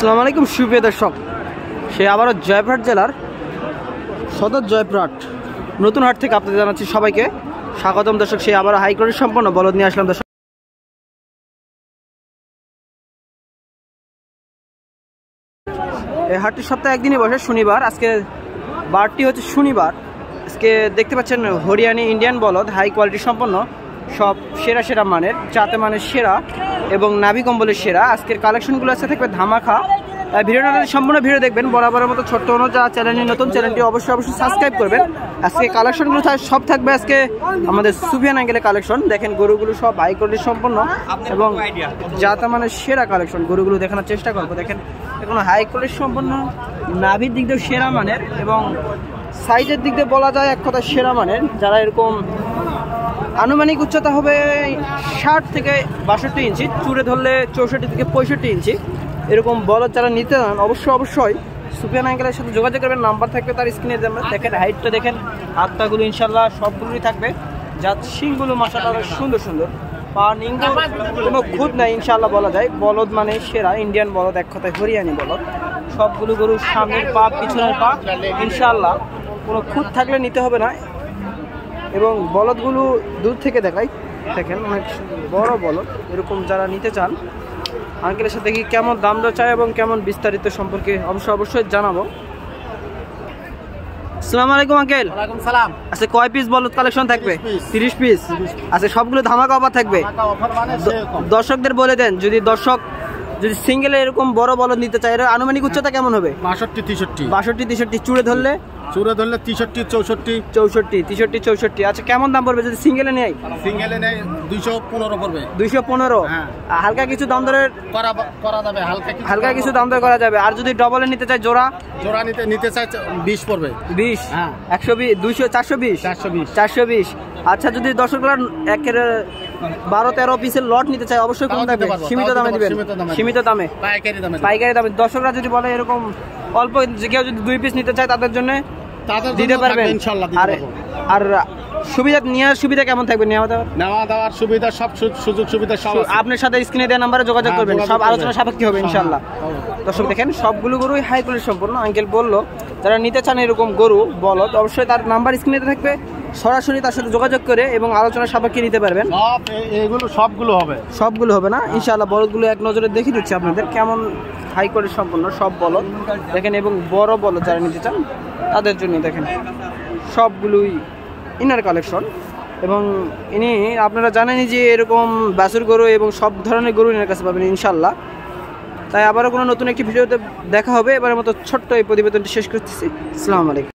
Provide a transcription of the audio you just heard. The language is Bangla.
আসসালামু আলাইকুম সুপ্রিয় দর্শক, সে আবারও জয়পুরহাট জেলার সদর জয়পুরহাট নতুন হাট থেকে আপনাদের জানাচ্ছি সবাইকে স্বাগতম। দর্শক, সে আবারও হাই কোয়ালিটি সম্পন্ন বলদ নিয়ে আসলাম। দর্শক, এই হাটটি সপ্তাহে একদিনই বসে, শনিবার। আজকে বারটি হচ্ছে শনিবার। আজকে দেখতে পাচ্ছেন হরিয়ানি ইন্ডিয়ান বলদ হাই কোয়ালিটি সম্পন্ন, সব সেরা সেরা মানের, জাতে মানের সেরা এবং নাভি কম্বলের সেরা। আজকের কালেকশনগুলো আছে থাকবে ধামাকা। ভিডিওটা সম্পূর্ণ ভিডিও দেখবেন। বরাবরের মতো ছোট্ট অনুরোধ, যারা চ্যানেলটি নতুন, চ্যানেলটি অবশ্যই সাবস্ক্রাইব করবেন। আজকে কালেকশনগুলো সব থাকবে আজকে আমাদের সুফিয়ান অ্যাঙ্গেলের কালেকশন। দেখেন গরুগুলো সব হাই কোয়ালিটি সম্পন্ন এবং জাতা মানের সেরা কালেকশন। গরুগুলো দেখানোর চেষ্টা করবো। দেখেন এখন হাই কোয়ালিটি সম্পন্ন, নাভির দিক দিয়ে সেরা মানের এবং সাইজের দিক দিয়ে বলা যায় এক কথা সেরা মানের। যারা এরকম আনুমানিক উচ্চতা হবে 60 থেকে 62 ইঞ্চি, চুড়ে ধরলে 64 থেকে 65 ইঞ্চি, এরকম বলদ যারা নিতে চান অবশ্যই সুফিয়ান আঙ্কেলের সাথে যোগাযোগ করবেন। নাম্বার থাকবে তার স্ক্রিনে। দেখেন হাইটটা দেখেন, হাতটাগুলো ইনশাল্লাহ সবগুলোই থাকবে। যার শিংগুলো মাশাআল্লাহ সুন্দর সুন্দর, পা নিঙ্গুর কোনো খুঁত নাই ইনশাল্লাহ বলা যায়। বলদ মানে সেরা ইন্ডিয়ান বলদ, এক কথায় হরিয়ানি বলদ। সবগুলো গরুর সামনের পা পিছনের পা ইনশাল্লাহ কোনো খুঁত থাকলে নিতে হবে না। এবং বলদগুলো দূর থেকে দেখাই, দেখেন অনেক বড় বলদ। এরকম যারা নিতে চান আঙ্কেলের সাথে কি কেমন দাম দর চাই এবং কেমন বিস্তারিত সম্পর্কে অবশ্যই জানাবো। আসসালামু আলাইকুম আঙ্কেল। ওয়ালাইকুম সালাম। আচ্ছা, কয় পিস বলদ কালেকশন থাকবে? 30 পিস। আচ্ছা, সবগুলো ধামাকা অফার থাকবে। দর্শকদের বলে দেন, যদি সিঙ্গেলে এরকম বড় বলদ নিতে চাই, এর আনুমানিক উচ্চতা কেমন হবে? 62-63। চুড়ে ধরলে 63-64। আচ্ছা, কেমন দাম পড়বে যদি সিঙ্গেলে নেই? সিঙ্গেলে নেই 215 পড়বে। 215। হালকা কিছু দাম দরের করা যাবে, হালকা কিছু দাম দর করা যাবে। আর যদি ডবলে নিতে চাই, জোড়া নিতে চাই 20 পড়বে। 20, 120, 200, 420। আচ্ছা, যদি দর্শকরা একের 12-13 পিসের লট নিতে চাই অবশ্যই কম থাকবে, সীমিত দামে দিবেন। সীমিত দামে, পাইকারি দামে। দর্শকরা যদি বলে এরকম অল্প, কেউ যদি 2 পিস নিতে চায় তাদের জন্য দিতে পারবেন ইনশাআল্লাহ। আর সুবিধা নেওয়ার সুবিধা কেমন থাকবে? নেওয়া দেওয়ার সুবিধা, সব সুযোগ সুবিধা সব আপনার সাথে স্ক্রিনে দেওয়া নাম্বারে যোগাযোগ করবেন। সব আলোচনা সাপেক্ষে হবে ইনশাআল্লাহ। দর্শক দেখেন সবগুলো গরুই হাই কোয়ালিটি সম্পন্ন। আঙ্কেল বললো যারা নিতে চান এরকম গরু বলদ, অবশ্যই তার নাম্বার স্ক্রিনে থাকবে, সরাসরি তার সাথে যোগাযোগ করে এবং আলোচনা সাপেক্ষে নিতে পারবেন। সবগুলো হবে না ইনশাআল্লাহ। বলদগুলো এক নজরে দেখে দিচ্ছি আপনাদের কেমন হাই কোয়ালিটি সম্পন্ন সব বলদ দেখেন। এবং বড় বলদ যারা নিতে চান তাদের জন্য দেখেন সবগুলোই ইনার কালেকশন। এবং ইনি আপনারা জানেনই যে এরকম বাছুর গরু এবং সব ধরনের গরু এনার কাছে পাবেন ইনশাল্লাহ। তাই আবারও কোনো নতুন একটি ভিডিওতে দেখা হবে। এবারের মতো ছোট্ট এই প্রতিবেদনটি শেষ করতেছি। আসসালামু আলাইকুম।